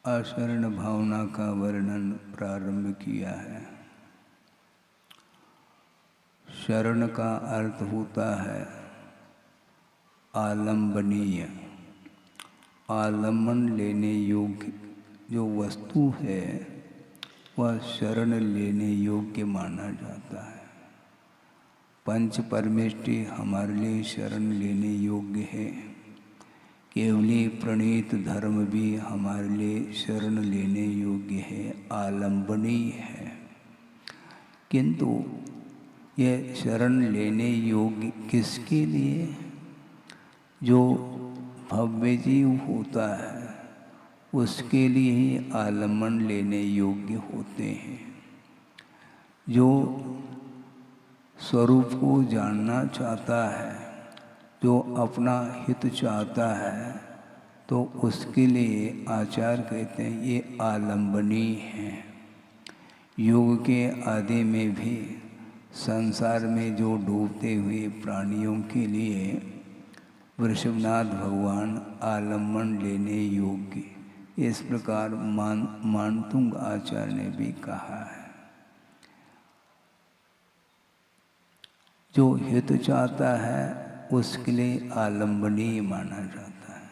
अशरण भावना का वर्णन प्रारंभ किया है। शरण का अर्थ होता है आलंबनीय, आलम्बन लेने योग्य जो वस्तु है वह शरण लेने योग्य माना जाता है। पंच परमेष्टि हमारे लिए शरण लेने योग्य है। केवली प्रणीत धर्म भी हमारे लिए शरण लेने योग्य है, आलंबनीय है। किंतु यह शरण लेने योग्य किसके लिए? जो भव्य जीव होता है उसके लिए ही आलम्बन लेने योग्य होते हैं। जो स्वरूप को जानना चाहता है, जो अपना हित चाहता है, तो उसके लिए आचार्य कहते हैं ये आलंबनीय है। युग के आदि में भी संसार में जो डूबते हुए प्राणियों के लिए वृषभनाथ भगवान आलम्बन लेने योग्य, इस प्रकार मानतुंग आचार्य ने भी कहा है। जो हित चाहता है उसके लिए आलंबनीय माना जाता है।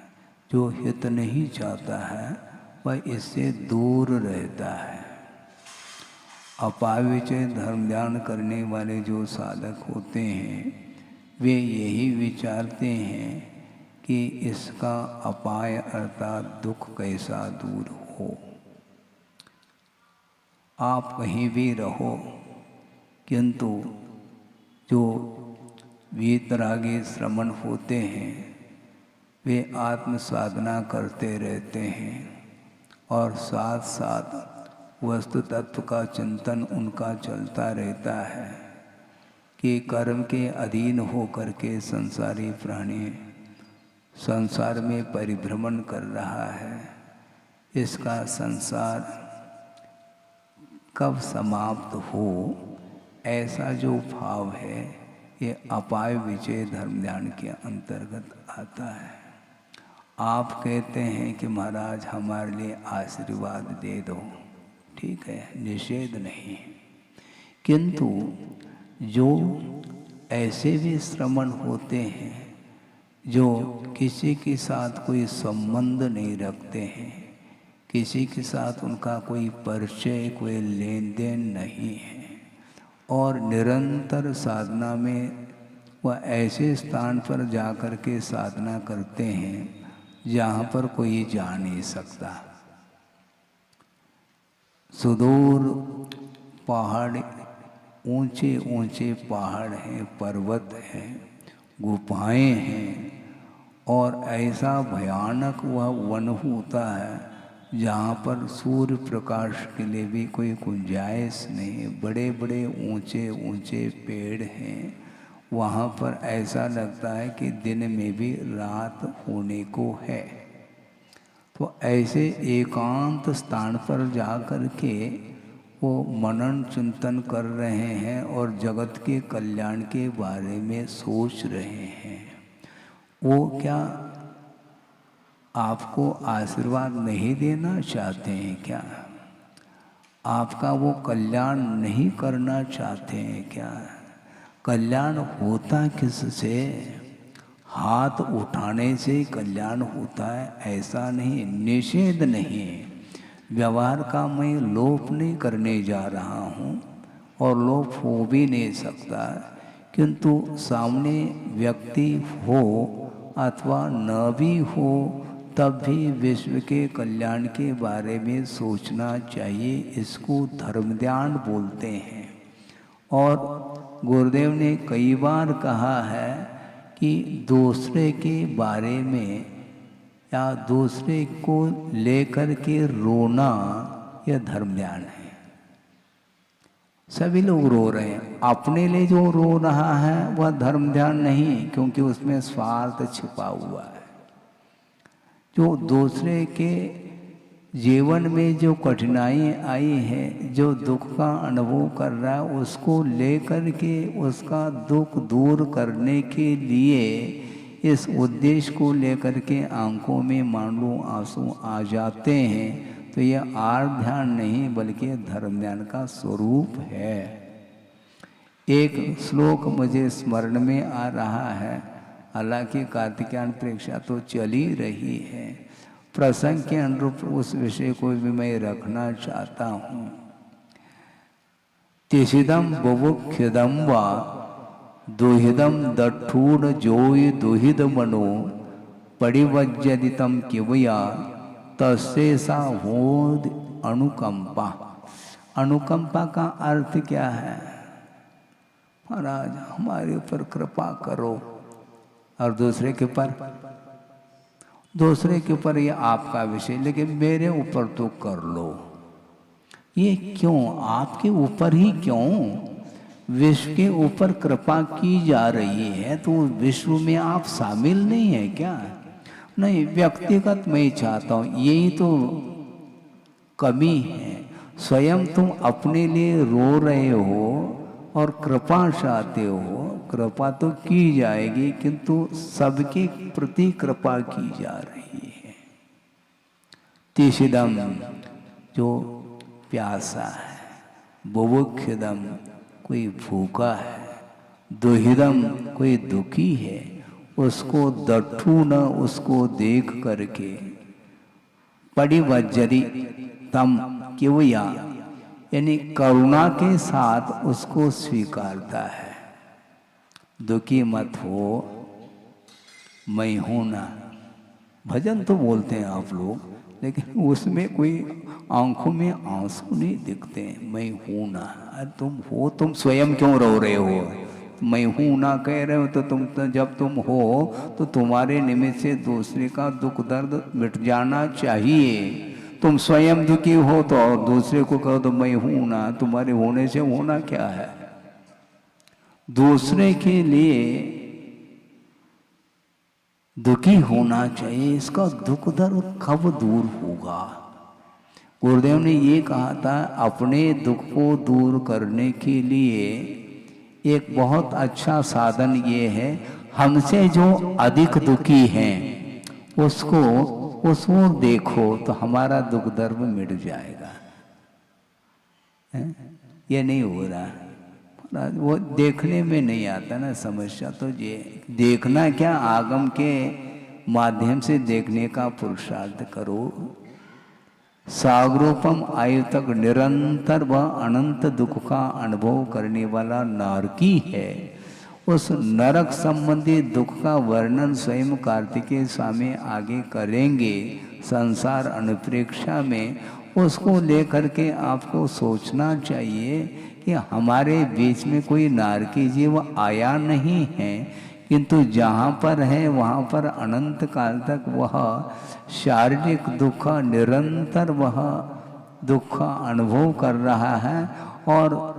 जो हित नहीं चाहता है वह इससे दूर रहता है। अपाविचय धर्म ध्यान करने वाले जो साधक होते हैं वे यही विचारते हैं कि इसका अपाय अर्थात दुख कैसा दूर हो। आप कहीं भी रहो, किंतु जो वीतरागी श्रमण होते हैं वे आत्म साधना करते रहते हैं और साथ साथ वस्तु तत्व का चिंतन उनका चलता रहता है कि कर्म के अधीन होकर के संसारी प्राणी संसार में परिभ्रमण कर रहा है। इसका संसार कब समाप्त हो, ऐसा जो भाव है ये अपाय विजय धर्म ध्यान के अंतर्गत आता है। आप कहते हैं कि महाराज हमारे लिए आशीर्वाद दे दो, ठीक है, निषेध नहीं, किंतु जो ऐसे भी श्रमण होते हैं जो किसी के साथ कोई संबंध नहीं रखते हैं, किसी के साथ उनका कोई परिचय कोई लेन देन नहीं है और निरंतर साधना में वह ऐसे स्थान पर जाकर के साधना करते हैं जहाँ पर कोई जा नहीं सकता। सुदूर पहाड़, ऊंचे ऊंचे पहाड़ हैं, पर्वत हैं, गुफाएं हैं और ऐसा भयानक वह वन होता है जहाँ पर सूर्य प्रकाश के लिए भी कोई गुंजाइश नहीं। बड़े बड़े ऊंचे ऊंचे पेड़ हैं, वहाँ पर ऐसा लगता है कि दिन में भी रात होने को है। तो ऐसे एकांत स्थान पर जा कर के वो मनन चिंतन कर रहे हैं और जगत के कल्याण के बारे में सोच रहे हैं। वो क्या आपको आशीर्वाद नहीं देना चाहते हैं क्या? आपका वो कल्याण नहीं करना चाहते हैं क्या? कल्याण होता किससे? हाथ उठाने से कल्याण होता है ऐसा नहीं, निषेध नहीं। व्यवहार का मैं लोप नहीं करने जा रहा हूँ और लोप हो भी नहीं सकता, किंतु सामने व्यक्ति हो अथवा न भी हो तब भी विश्व के कल्याण के बारे में सोचना चाहिए। इसको धर्म ध्यान बोलते हैं। और गुरुदेव ने कई बार कहा है कि दूसरे के बारे में या दूसरे को लेकर के रोना यह धर्म ध्यान है। सभी लोग रो रहे हैं, अपने लिए जो रो रहा है वह धर्म ध्यान नहीं, क्योंकि उसमें स्वार्थ छिपा हुआ है। जो दूसरे के जीवन में जो कठिनाई आई है, जो दुख का अनुभव कर रहा है, उसको लेकर के उसका दुख दूर करने के लिए इस उद्देश्य को लेकर के आंखों में मान लो आंसू आ जाते हैं तो यह आर्थ ध्यान नहीं बल्कि धर्म ध्यान का स्वरूप है। एक श्लोक मुझे स्मरण में आ रहा है, हालांकि कार्तिकेयन परीक्षा तो चल ही रही है, प्रसंग के अनुरूप उस विषय को भी मैं रखना चाहता हूँ। तिशिदम बुभुक्षिदम वा दुहिदम दठूण जोय दुहिद मनो परिवज्जदितम किवया तस्से सा होद अनुकंपा। अनुकंपा का अर्थ क्या है? महाराज हमारे ऊपर कृपा करो, और दूसरे के ऊपर ये आपका विषय, लेकिन मेरे ऊपर तो कर लो। ये क्यों? आपके ऊपर ही क्यों? विश्व के ऊपर कृपा की जा रही है तो विश्व में आप शामिल नहीं है क्या? नहीं, व्यक्तिगत मैं चाहता हूँ, यही तो कमी है। स्वयं तुम अपने लिए रो रहे हो और कृपा चाहते हो। कृपा तो की जाएगी किंतु सबके प्रति कृपा की जा रही है। तिशिदम जो प्यासा है, बुभुक्षिदम कोई भूखा है, दुहिदम कोई दुखी है, उसको दठू न उसको देख करके परिवज्जरी तम किवया यानी करुणा के साथ उसको स्वीकारता है। दुखी मत हो, मैं हूं ना। भजन तो बोलते हैं आप लोग, लेकिन उसमें कोई आंखों में आंसू नहीं दिखते। मैं हूं ना, अरे तुम हो, तुम स्वयं क्यों रो रहे हो? मैं हूं ना कह रहे हो तो जब तुम हो तो तुम्हारे निमित्त से दूसरे का दुख दर्द मिट जाना चाहिए। तुम स्वयं दुखी हो तो और दूसरे को कहो तो मैं हूं ना, तुम्हारे होने से होना क्या है? दूसरे के लिए दुखी होना चाहिए, इसका दुख दर्द कब दूर होगा? गुरुदेव ने ये कहा था, अपने दुख को दूर करने के लिए एक बहुत अच्छा साधन ये है, हमसे जो अधिक दुखी हैं उसको देखो तो हमारा दुख दर्द मिट जाएगा। ये नहीं हो रहा, वो देखने में नहीं आता ना समस्या। तो ये देखना क्या, आगम के माध्यम से देखने का पुरुषार्थ करो। सागरोपम आयु तक निरंतर व अनंत दुख का अनुभव करने वाला नरकी है। उस नरक संबंधी दुख का वर्णन स्वयं कार्तिकेय स्वामी आगे करेंगे संसार अनुप्रेक्षा में। उसको लेकर के आपको सोचना चाहिए कि हमारे बीच में कोई नारकी जीव आया नहीं है, किंतु जहाँ पर है वहाँ पर अनंत काल तक वह शारीरिक दुख निरंतर वह दुख अनुभव कर रहा है। और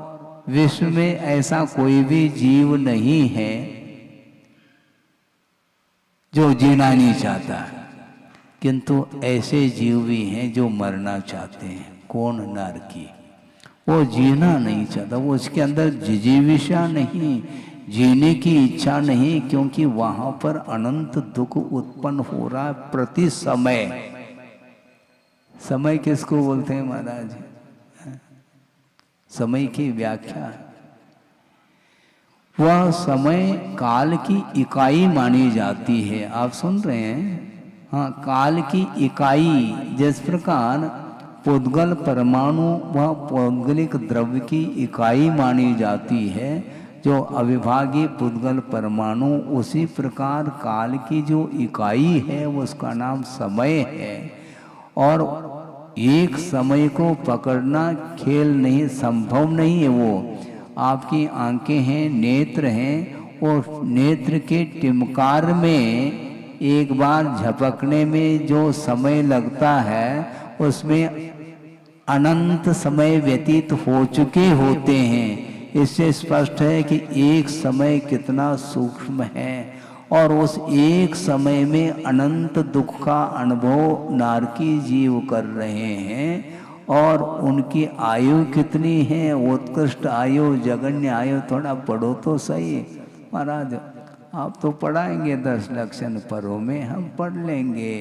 विश्व में ऐसा कोई भी जीव नहीं है जो जीना नहीं चाहता, किंतु ऐसे जीव भी हैं जो मरना चाहते हैं। कौन? नारकी। वो जीना नहीं चाहता, वो उसके अंदर जिजीविषा नहीं, जीने की इच्छा नहीं, क्योंकि वहां पर अनंत दुख उत्पन्न हो रहा है प्रति समय। समय किसको बोलते हैं महाराज? समय की व्याख्या, वह समय काल की इकाई मानी जाती है। आप सुन रहे हैं? हाँ, काल की इकाई। जिस प्रकार पुद्गल परमाणु व पौद्गलिक द्रव्य की इकाई मानी जाती है, जो अविभाज्य पुद्गल परमाणु, उसी प्रकार काल की जो इकाई है उसका नाम समय है। और एक समय को पकड़ना खेल नहीं, संभव नहीं है। वो आपकी आंखें हैं, नेत्र हैं, और नेत्र के टिमकार में एक बार झपकने में जो समय लगता है उसमें अनंत समय व्यतीत हो चुके होते हैं। इससे स्पष्ट है कि एक समय कितना सूक्ष्म है, और उस एक समय में अनंत दुख का अनुभव नारकी जीव कर रहे हैं। और उनकी आयु कितनी है? उत्कृष्ट आयु, जगन्य आयु। थोड़ा पढ़ो तो सही महाराज। आप तो पढ़ाएंगे 10 लक्षण परों में, हम पढ़ लेंगे।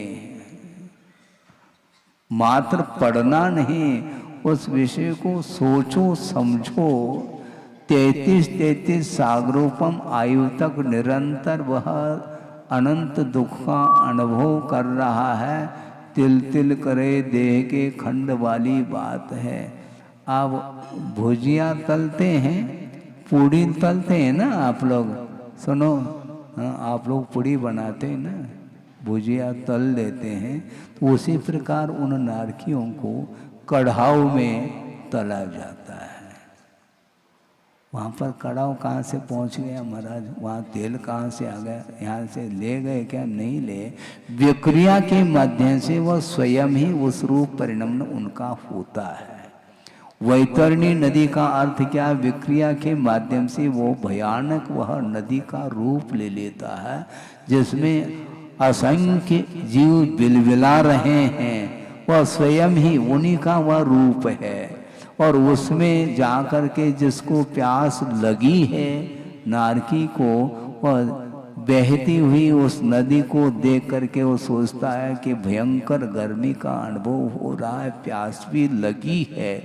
मात्र पढ़ना नहीं, उस विषय को सोचो समझो। 33 सागरोपम आयु तक निरंतर वह अनंत दुख का अनुभव कर रहा है। तिल तिल करे देह के खंड वाली बात है। आप भुजिया तलते हैं, पूड़ी तलते हैं ना आप लोग, सुनो, हाँ, आप लोग पूड़ी बनाते हैं ना, भुजिया तल देते हैं, तो उसी प्रकार उन नारकियों को कढ़ाऊ में तला जाता है। वहाँ पर कढ़ाऊ कहाँ से पहुँच गया महाराज, वहाँ तेल कहाँ से आ गया, यहाँ से ले गए क्या, नहीं ले, विक्रिया के माध्यम से वह स्वयं ही उस रूप परिणमन उनका होता है। वैतरणी नदी का अर्थ क्या, विक्रिया के माध्यम से वो भयानक वह नदी का रूप ले लेता है, जिसमें असंख्य जीव बिलबिला रहे हैं, वह स्वयं ही उन्हीं का वह रूप है। और उसमें जाकर के जिसको प्यास लगी है नारकी को, वह बहती हुई उस नदी को देख करके वो सोचता है कि भयंकर गर्मी का अनुभव हो रहा है, प्यास भी लगी है।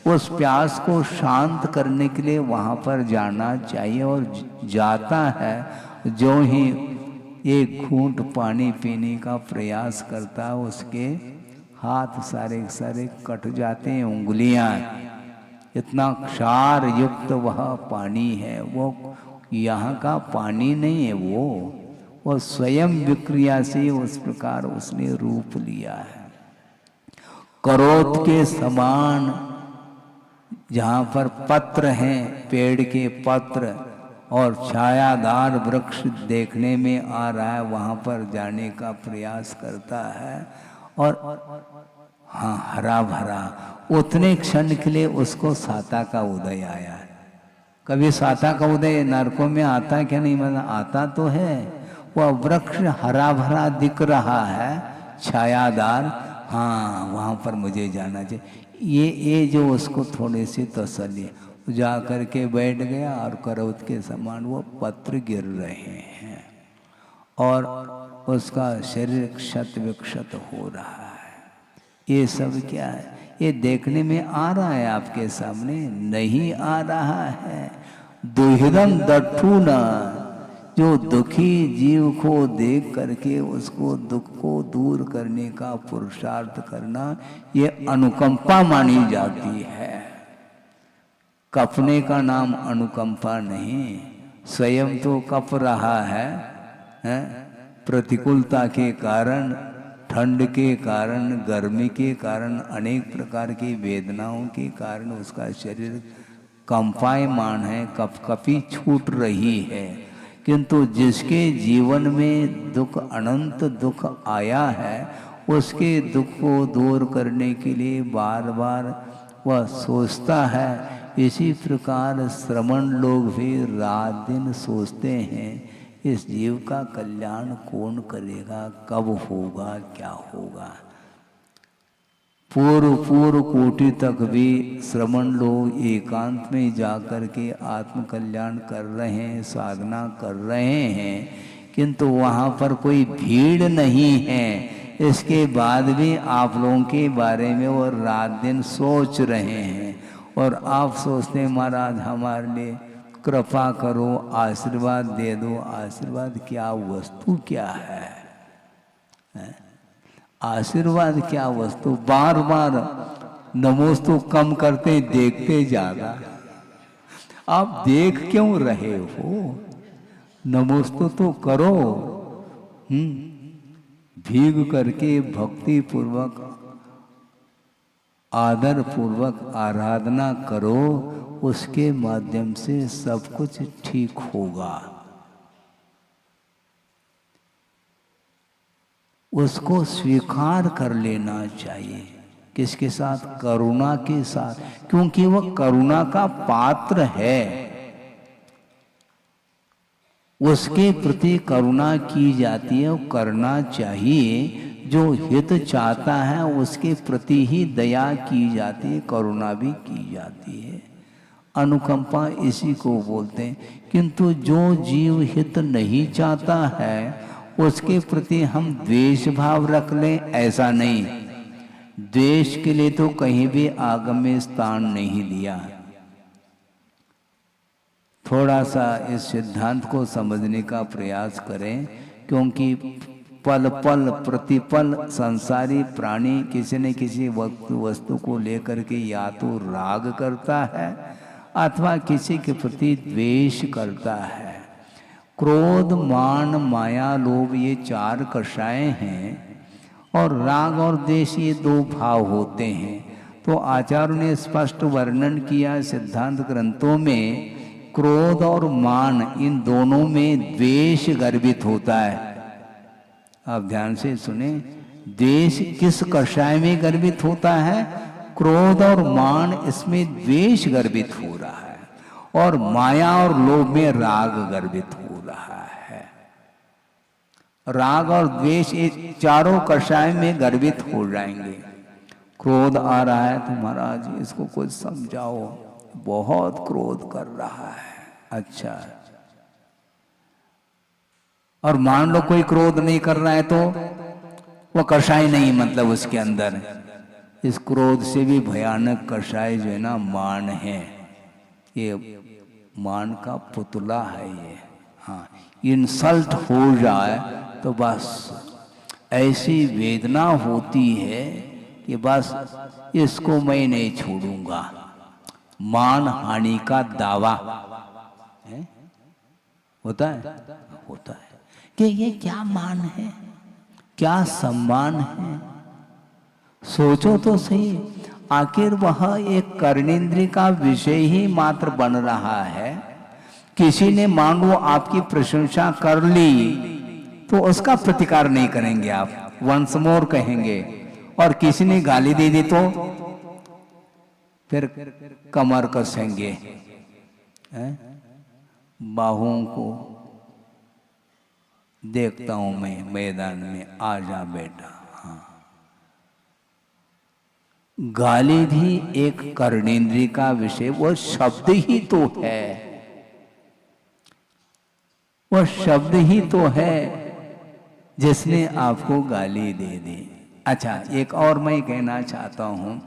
उस प्यास को शांत करने के लिए वहाँ पर जाना चाहिए, और जाता है। जो ही एक घूंट पानी पीने का प्रयास करता है, उसके हाथ सारे सारे कट जाते हैं, उंगलियां। इतना क्षार युक्त वह पानी है, वो यहाँ का पानी नहीं है, वो स्वयं विक्रिया से उस प्रकार उसने रूप लिया है। करोत के समान जहाँ पर पत्र हैं, पेड़ के पत्र और छायादार वृक्ष देखने में आ रहा है, वहाँ पर जाने का प्रयास करता है। और हाँ, हरा भरा, उतने क्षण के लिए उसको साता का उदय आया है। कभी साता का उदय नरकों में आता है क्या, नहीं, मतलब आता तो है। वह वृक्ष हरा भरा दिख रहा है, छायादार, हाँ, वहाँ पर मुझे जाना चाहिए। ये जो उसको थोड़ी सी तसल्ली, जा करके बैठ गया, और करौत के समान वो पत्र गिर रहे हैं, और उसका शरीर क्षत विक्षत हो रहा है। ये सब क्या है, ये देखने में आ रहा है आपके सामने, नहीं आ रहा है। दुहिदम दठूना, जो दुखी जीव को देख करके उसको दुख को दूर करने का पुरुषार्थ करना, ये अनुकंपा मानी जाती है। कपने का नाम अनुकंपा नहीं, स्वयं तो कप रहा है, प्रतिकूलता के कारण, ठंड के कारण, गर्मी के कारण, अनेक प्रकार की वेदनाओं के कारण उसका शरीर कंपायमान है, कपकपी छूट रही है। किंतु जिसके जीवन में दुख, अनंत दुख आया है, उसके दुख को दूर करने के लिए बार बार वह सोचता है। इसी प्रकार श्रमण लोग भी रात दिन सोचते हैं, इस जीव का कल्याण कौन करेगा, कब होगा, क्या होगा। पूर्व कोटि तक भी श्रमण लोग एकांत में जाकर के आत्म कल्याण कर रहे हैं, साधना कर रहे हैं, किंतु वहाँ पर कोई भीड़ नहीं है। इसके बाद भी आप लोगों के बारे में वो रात दिन सोच रहे हैं, और आप सोचते हैं महाराज हमारे लिए कृपा करो, आशीर्वाद दे दो। आशीर्वाद क्या वस्तु क्या है? आशीर्वाद क्या वस्तु? बार बार नमोस्तु कम करते देखते ज्यादा। आप देख क्यों रहे हो? नमोस्तु तो करो। भीग करके भक्ति पूर्वक, आदर पूर्वक आराधना करो, उसके माध्यम से सब कुछ ठीक होगा। उसको स्वीकार कर लेना चाहिए। किसके साथ? करुणा के साथ, क्योंकि वह करुणा का पात्र है। उसके प्रति करुणा की जाती है, और करना चाहिए। जो हित चाहता है उसके प्रति ही दया की जाती है, करुणा भी की जाती है। अनुकंपा इसी को बोलते हैं। किंतु जो जीव हित नहीं चाहता है उसके प्रति हम द्वेष भाव रख लें, ऐसा नहीं। द्वेष के लिए तो कहीं भी आगम में स्थान नहीं दिया। थोड़ा सा इस सिद्धांत को समझने का प्रयास करें, क्योंकि पल पल प्रतिपल संसारी प्राणी किसी न किसी वस्तु को लेकर के या तो राग करता है अथवा किसी के प्रति द्वेष करता है। क्रोध, मान, माया, लोभ ये 4 कषाय हैं और राग और द्वेष ये 2 भाव होते हैं। तो आचार्यों ने स्पष्ट वर्णन किया सिद्धांत ग्रंथों में, क्रोध और मान इन दोनों में द्वेष गर्भित होता है। आप ध्यान से सुने, द्वेष किस कषाय में गर्भित होता है? क्रोध और मान इसमें द्वेष गर्भित हो रहा है, और माया और लोभ में राग गर्भित हो रहा है। राग और द्वेष ये चारों कषाय में गर्भित हो जाएंगे। क्रोध आ रहा है तो महाराज इसको कुछ समझाओ, बहुत क्रोध कर रहा है। अच्छा, और मान लो कोई क्रोध नहीं कर रहा है तो वो कषाय नहीं, मतलब उसके अंदर इस क्रोध से भी भयानक कषाय जो है ना मान है। ये मान का पुतला है ये। हाँ, इंसल्ट हो जाए तो बस ऐसी वेदना होती है कि बस इसको मैं नहीं छोड़ूंगा। मान हानि का दावा है? होता है, होता है कि ये क्या मान है, क्या सम्मान है। सोचो तो सही, आखिर वह एक कर्णेंद्रिय का विषय ही मात्र बन रहा है। किसी ने मान लो आपकी प्रशंसा कर ली तो उसका प्रतिकार नहीं करेंगे आप, वंस मोर कहेंगे। और किसी ने गाली दे दी तो फिर कमर कसेंगे, बाहुओं को देखता हूं मैं मैदान में, आ जा बेटा। हाँ, गाली भी एक कर्णेंद्रिय का विषय, वो शब्द ही तो है, वह शब्द ही तो है जिसने आपको गाली दे दी। अच्छा, एक और मैं कहना चाहता हूं,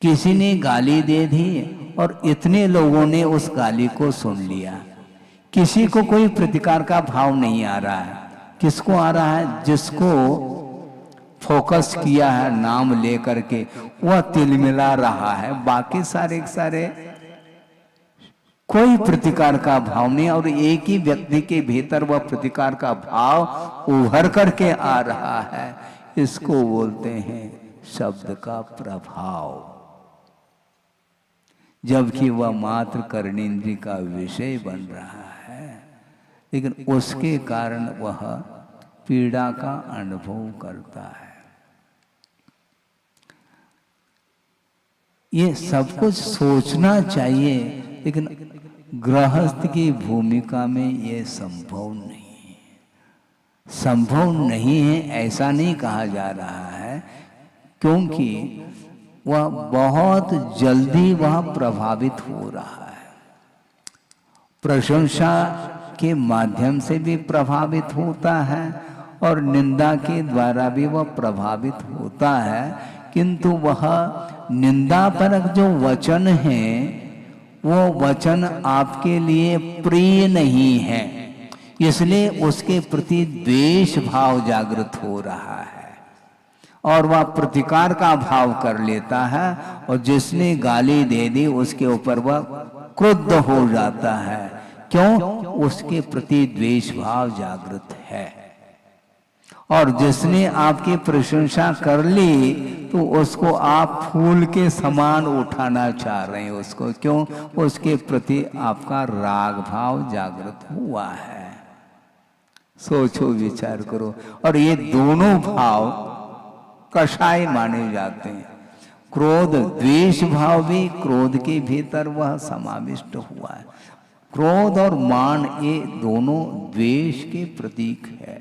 किसी ने गाली दे दी और इतने लोगों ने उस गाली को सुन लिया, किसी को कोई प्रतिकार का भाव नहीं आ रहा है। किसको आ रहा है? जिसको फोकस किया है नाम लेकर के, वह तिलमिला रहा है। बाकी सारे सारे कोई प्रतिकार का भाव नहीं, और एक ही व्यक्ति के भीतर वह प्रतिकार का भाव उभर करके आ रहा है। इसको बोलते हैं शब्द का प्रभाव, जबकि वह मात्र कर्णेंद्रिय का विषय बन रहा है, लेकिन उसके कारण वह पीड़ा का अनुभव करता है। ये सब कुछ सोचना चाहिए, लेकिन गृहस्थ की भूमिका में ये संभव नहीं है। संभव नहीं है ऐसा नहीं कहा जा रहा है, क्योंकि वह बहुत जल्दी वह प्रभावित हो रहा है। प्रशंसा के माध्यम से भी प्रभावित होता है और निंदा के द्वारा भी वह प्रभावित होता है, किंतु वह निंदा परक जो वचन है वो वचन आपके लिए प्रिय नहीं है, इसलिए उसके प्रति द्वेष भाव जागृत हो रहा है और वह प्रतिकार का भाव कर लेता है, और जिसने गाली दे दी उसके ऊपर वह क्रुद्ध हो जाता है। क्यों? उसके प्रति द्वेष भाव जागृत है। और जिसने आपकी प्रशंसा कर ली तो उसको आप फूल के समान उठाना चाह रहे हैं उसको। क्यों? उसके प्रति आपका राग भाव जागृत हुआ है। सोचो, विचार करो। और ये दोनों भाव कषाय माने जाते हैं। क्रोध द्वेष भाव भी क्रोध के भीतर वह समाविष्ट हुआ है। क्रोध और मान ये दोनों द्वेष के प्रतीक है।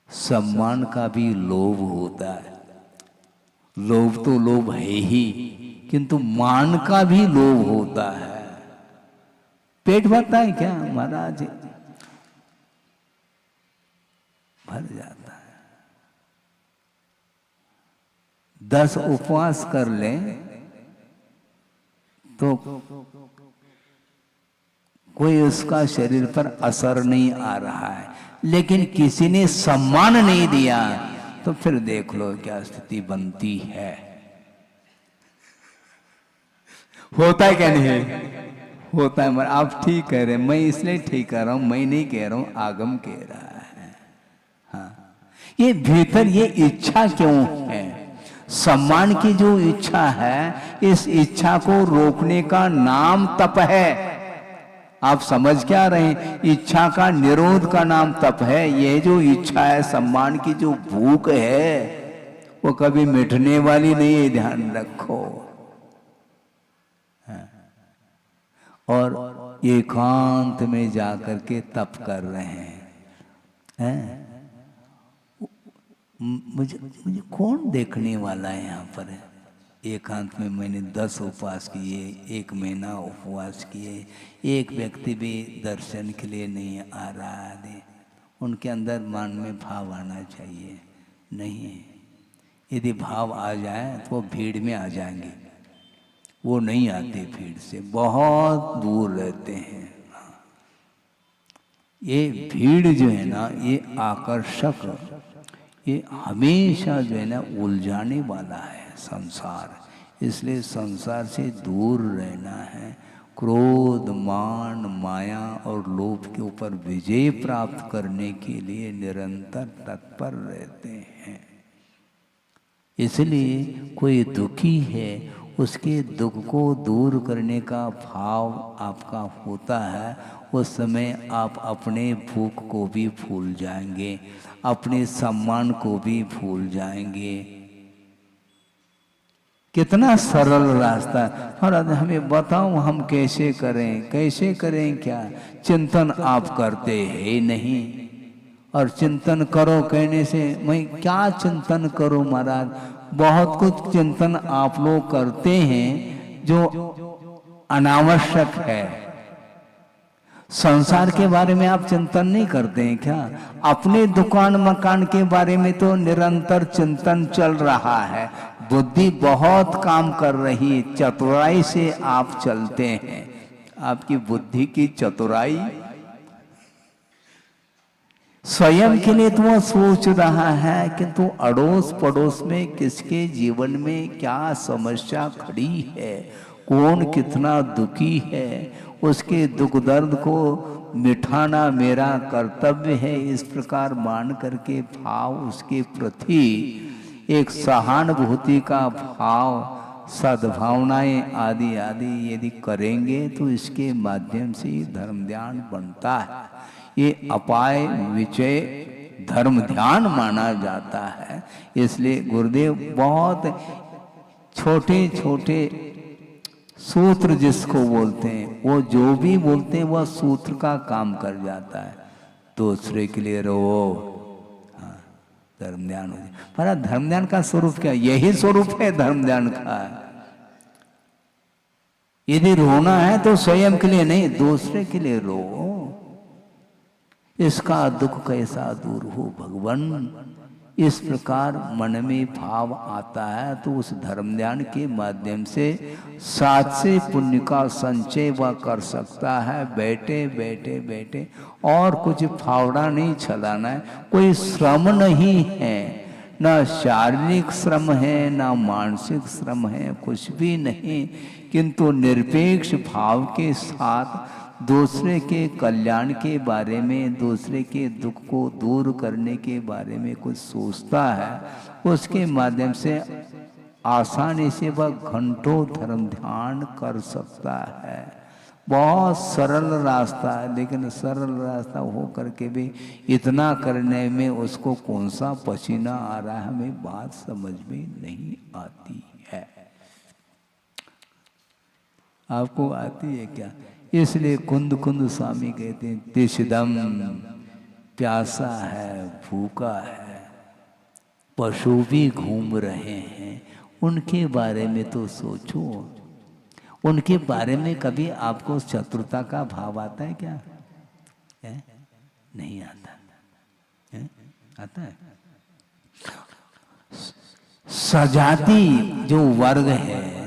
सम्मान का भी लोभ होता है, लोभ तो लोभ है ही, किंतु मान का भी लोभ होता है। पेट भरता है क्या महाराज? भर जाता है। 10 उपवास कर ले तो कोई उसका शरीर पर असर नहीं आ रहा है, लेकिन किसी ने सम्मान नहीं दिया तो फिर देख लो क्या स्थिति बनती है। होता है क्या नहीं? होता है। आप ठीक कह रहे हैं, मैं इसलिए ठीक कह रहा हूं, मैं नहीं कह रहा हूं, आगम कह रहा है। हाँ, ये भीतर ये इच्छा क्यों है? सम्मान की जो इच्छा है, इस इच्छा को रोकने का नाम तप है। आप समझ क्या रहे हैं? इच्छा का निरोध का नाम तप है। ये जो इच्छा है, सम्मान की जो भूख है, वो कभी मिटने वाली नहीं है, ध्यान रखो। और एकांत में जाकर के तप कर रहे हैं। मुझे कौन देखने वाला है यहाँ पर? एकांत में मैंने 10 उपवास किए, 1 महीना उपवास किए, एक व्यक्ति भी दर्शन के लिए नहीं आ रहा है। उनके अंदर मन में भाव आना चाहिए। नहीं, यदि भाव आ जाए तो वो भीड़ में आ जाएंगे। वो नहीं आते, भीड़ से बहुत दूर रहते हैं। ये भीड़ जो है ना, ये आकर्षक, ये हमेशा जो है ना उलझाने वाला है संसार। इसलिए संसार से दूर रहना है। क्रोध, मान, माया और लोभ के ऊपर विजय प्राप्त करने के लिए निरंतर तत्पर रहते हैं। इसलिए कोई दुखी है, उसके दुख को दूर करने का भाव आपका होता है, उस समय आप अपने भूख को भी भूल जाएंगे, अपने सम्मान को भी भूल जाएंगे। कितना सरल रास्ता। और हमें बताओ हम कैसे करें, कैसे करें? क्या चिंतन आप करते हैं नहीं? और चिंतन करो कहने से मैं क्या चिंतन करूं महाराज? बहुत कुछ चिंतन आप लोग करते हैं जो अनावश्यक है। संसार के बारे में आप चिंतन नहीं करते हैं क्या? अपने दुकान मकान के बारे में तो निरंतर चिंतन चल रहा है। बुद्धि बहुत काम कर रही है, चतुराई से आप चलते हैं। आपकी बुद्धि की चतुराई स्वयं के लिए तो वो सोच रहा है, किंतु अड़ोस पड़ोस में किसके जीवन में क्या समस्या खड़ी है, कौन कितना दुखी है, उसके दुख दर्द को मिटाना मेरा कर्तव्य है। इस प्रकार मान करके भाव उसके प्रति एक सहानुभूति का भाव, सद्भावनाएं आदि आदि यदि करेंगे तो इसके माध्यम से धर्म ध्यान बनता है। ये अपाय विचय धर्म ध्यान माना जाता है। इसलिए गुरुदेव बहुत छोटे छोटे सूत्र जिसको बोलते हैं, वो जो भी बोलते हैं वह सूत्र का काम कर जाता है। दूसरे के लिए रो, हाँ, धर्म ध्यान हो जाए। पर धर्म ध्यान का स्वरूप क्या? यही स्वरूप है धर्म ध्यान का। यदि रोना है तो स्वयं के लिए नहीं, दूसरे के लिए रो। इसका दुख कैसा दूर हो भगवान। इस प्रकार मन में भाव आता है तो उस धर्म ध्यान के माध्यम से साथ से पुण्य का संचय वह कर सकता है। बैठे बैठे बैठे और कुछ फावड़ा नहीं चलाना है, कोई श्रम नहीं है, ना शारीरिक श्रम है ना मानसिक श्रम है, कुछ भी नहीं, किंतु निरपेक्ष भाव के साथ दूसरे के कल्याण के बारे में, दूसरे के दुख को दूर करने के बारे में कुछ सोचता है। उसके माध्यम से आसानी से वह घंटों धर्म ध्यान कर सकता है। बहुत सरल रास्ता है, लेकिन सरल रास्ता हो करके भी इतना करने में उसको कौन सा पसीना आ रहा है, हमें बात समझ में नहीं आती है। आपको आती है क्या? इसलिए कुंद कुंद स्वामी कहते हैं, तिशदम प्यासा है, भूखा है, पशु भी घूम रहे हैं, उनके बारे में तो सोचो। उनके बारे में कभी आपको शत्रुता का भाव आता है क्या? है? नहीं आता है? आता है? सजाति जो वर्ग है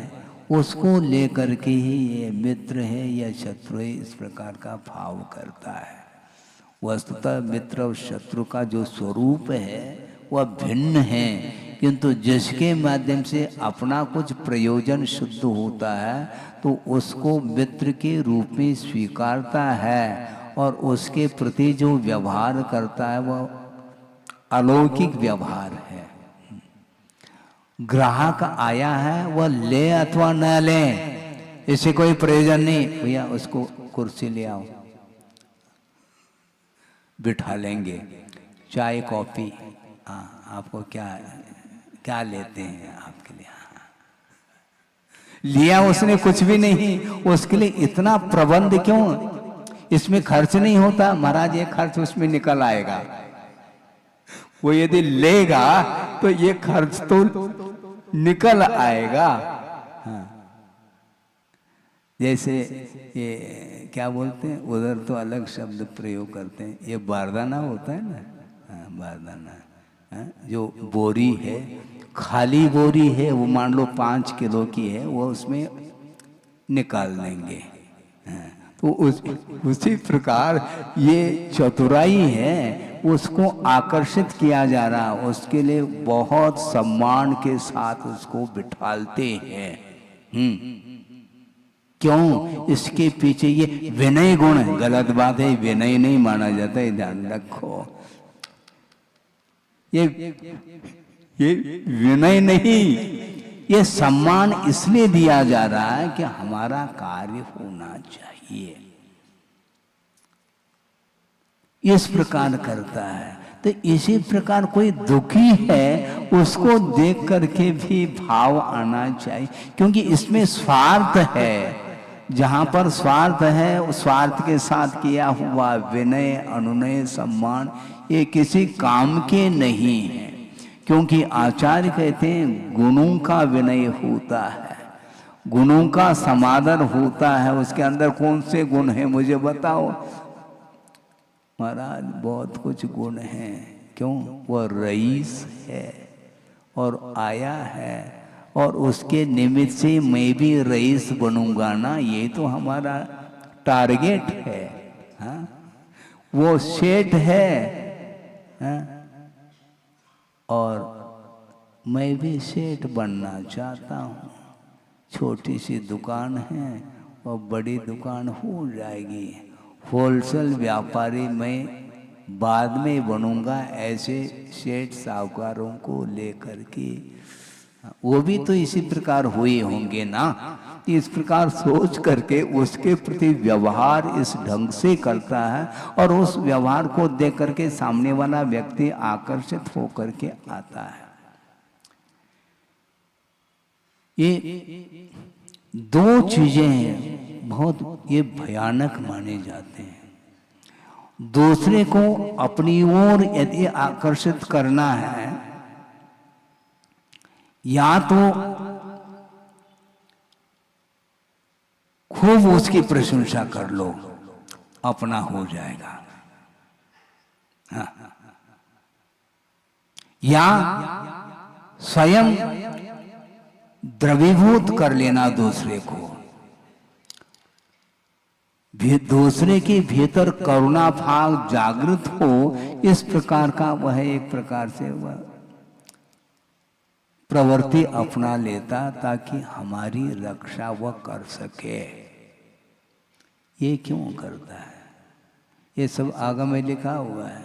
उसको लेकर के ही ये मित्र है या शत्रु है इस प्रकार का भाव करता है। वस्तुतः मित्र और शत्रु का जो स्वरूप है वह भिन्न है, किंतु जिसके माध्यम से अपना कुछ प्रयोजन शुद्ध होता है तो उसको मित्र के रूप में स्वीकारता है और उसके प्रति जो व्यवहार करता है वह अलौकिक व्यवहार है। ग्राहक आया है वह ले अथवा न ले इससे कोई प्रयोजन नहीं, भैया उसको कुर्सी ले आओ, बिठा लेंगे, चाय कॉफी, हाँ आपको क्या क्या लेते हैं आपके लिए, हाँ। लिया उसने कुछ भी नहीं, उसके लिए इतना प्रबंध क्यों? इसमें खर्च नहीं होता महाराज, ये खर्च उसमें निकल आएगा। वो यदि लेगा तो ये खर्च तो निकल आएगा। हाँ। जैसे ये क्या बोलते हैं उधर तो अलग शब्द प्रयोग करते हैं, ये बारदाना होता है ना, हाँ बारदाना, हाँ? जो बोरी है, खाली बोरी है, वो मान लो 5 किलो की है, वो उसमें निकाल देंगे। हाँ? तो उसी प्रकार ये चतुराई है, उसको आकर्षित किया जा रहा, उसके लिए बहुत सम्मान के साथ उसको बिठालते हैं। क्यों? इसके पीछे ये विनय गुण है। गलत बात है, विनय नहीं माना जाता है, ध्यान रखो। ये विनय नहीं, ये सम्मान इसलिए दिया जा रहा है कि हमारा कार्य होना चाहिए, इस प्रकार करता है। तो इसी प्रकार कोई दुखी है उसको देख करके भी भाव आना चाहिए, क्योंकि इसमें स्वार्थ है। जहां पर स्वार्थ है उस स्वार्थ के साथ किया हुआ विनय, अनुनय, सम्मान ये किसी काम के नहीं है। क्योंकि आचार्य कहते हैं गुणों का विनय होता है, गुणों का समादर होता है। उसके अंदर कौन से गुण हैं मुझे बताओ? महाराज बहुत कुछ गुण हैं। क्यों? वह रईस है और आया है, और उसके निमित्त से मैं भी रईस बनूंगा ना, ये तो हमारा टारगेट है। हाँ? वो सेठ है, हाँ? और मैं भी सेठ बनना चाहता हूँ। छोटी सी दुकान है और बड़ी दुकान हो जाएगी। होलसेल व्यापारी मैं बाद में बनूंगा, ऐसे सेठ साहूकारों को लेकर के। वो भी तो इसी प्रकार हुए होंगे ना। इस प्रकार सोच करके उसके प्रति व्यवहार इस ढंग से करता है, और उस व्यवहार को देख करके सामने वाला व्यक्ति आकर्षित होकर के आता है। ये दो चीजें बहुत ये भयानक माने जाते हैं। दूसरे को अपनी ओर यदि आकर्षित करना है, या तो खूब उसकी प्रशंसा कर लो, अपना हो जाएगा, हाँ। या स्वयं द्रवीभूत कर लेना दूसरे को, दूसरे के भीतर करुणा भाव जागृत हो, इस प्रकार का वह एक प्रकार से वह प्रवृत्ति अपना लेता ताकि हमारी रक्षा वह कर सके। ये क्यों करता है? ये सब आगम में लिखा हुआ है।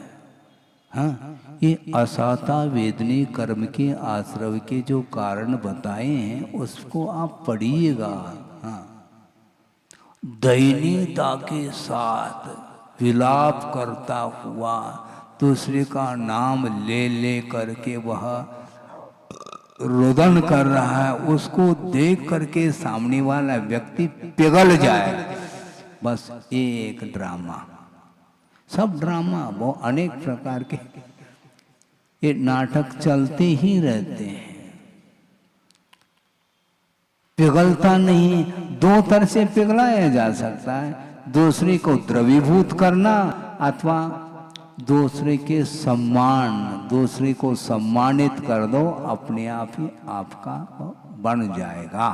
हाँ, ये असाता वेदनी कर्म के आश्रव के जो कारण बताए हैं उसको आप पढ़िएगा। हाँ, दयनीयता के साथ विलाप करता हुआ दूसरे का नाम ले ले करके वह रुदन कर रहा है, उसको देख करके सामने वाला व्यक्ति पिघल जाए। बस ये एक ड्रामा, सब ड्रामा, वो अनेक प्रकार के ये नाटक चलते ही रहते हैं। पिघलता नहीं, दो तरह से पिघलाया जा सकता है, दूसरे को द्रवीभूत करना अथवा दूसरे के सम्मान, दूसरे को सम्मानित कर दो, अपने आप ही आपका बन जाएगा।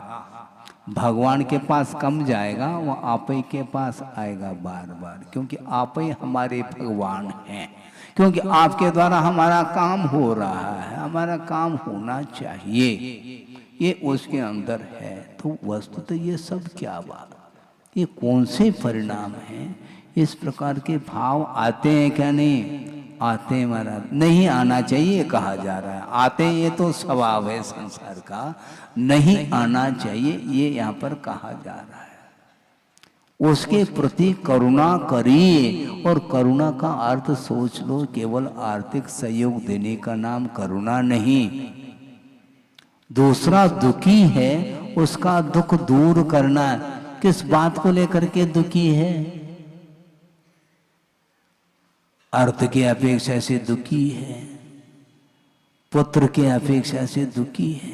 भगवान के पास कम जाएगा, वो आप ही के पास आएगा बार बार, क्योंकि आप ही हमारे भगवान हैं, क्योंकि आपके द्वारा हमारा काम हो रहा है, हमारा काम होना चाहिए, ये उसके अंदर है। तो वस्तुतः ये सब क्या बात, ये कौन से परिणाम हैं? इस प्रकार के भाव आते हैं क्या? नहीं आते हैं महाराज, नहीं आना चाहिए कहा जा रहा है। आते हैं, ये तो स्वभाव है संसार का, नहीं आना चाहिए ये यहाँ पर कहा जा रहा है। उसके प्रति करुणा करिए, और करुणा का अर्थ सोच लो, केवल आर्थिक सहयोग देने का नाम करुणा नहीं। दूसरा दुखी है, उसका दुख दूर करना। किस बात को लेकर के दुखी है? अर्थ की अपेक्षा से दुखी है, पुत्र की अपेक्षा से दुखी है,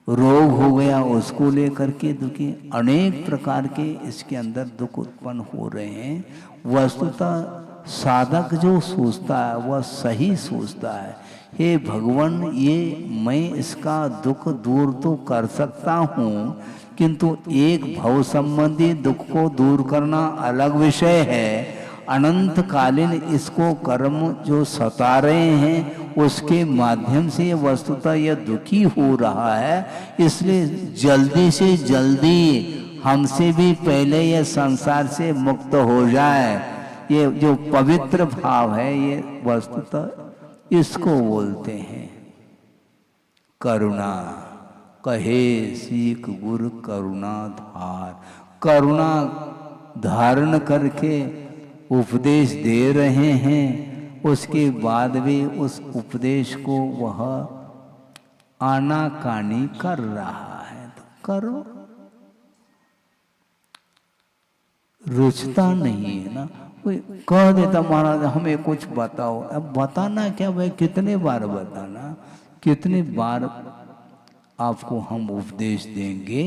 रोग हो गया उसको लेकर के दुखी, अनेक प्रकार के इसके अंदर दुख उत्पन्न हो रहे हैं। वस्तुतः साधक जो सोचता है वह सही सोचता है, हे भगवान ये मैं इसका दुख दूर तो कर सकता हूँ, किंतु एक भव संबंधी दुख को दूर करना अलग विषय है। अनंत कालीन इसको कर्म जो सता रहे हैं उसके माध्यम से वस्तुतः यह दुखी हो रहा है, इसलिए जल्दी से जल्दी हमसे भी पहले यह संसार से मुक्त हो जाए। ये जो पवित्र भाव है, ये वस्तुतः इसको बोलते हैं करुणा। कहे सीख गुर करुणा धार, करुणा धारण करके उपदेश दे रहे हैं, उसके बाद भी उस उपदेश को वह आनाकानी कर रहा है। तो करो, रुचता नहीं है ना। कोई कह देता महाराज हमें कुछ बताओ, अब बताना क्या भाई, कितने बार बताना, कितने बार आपको हम उपदेश देंगे?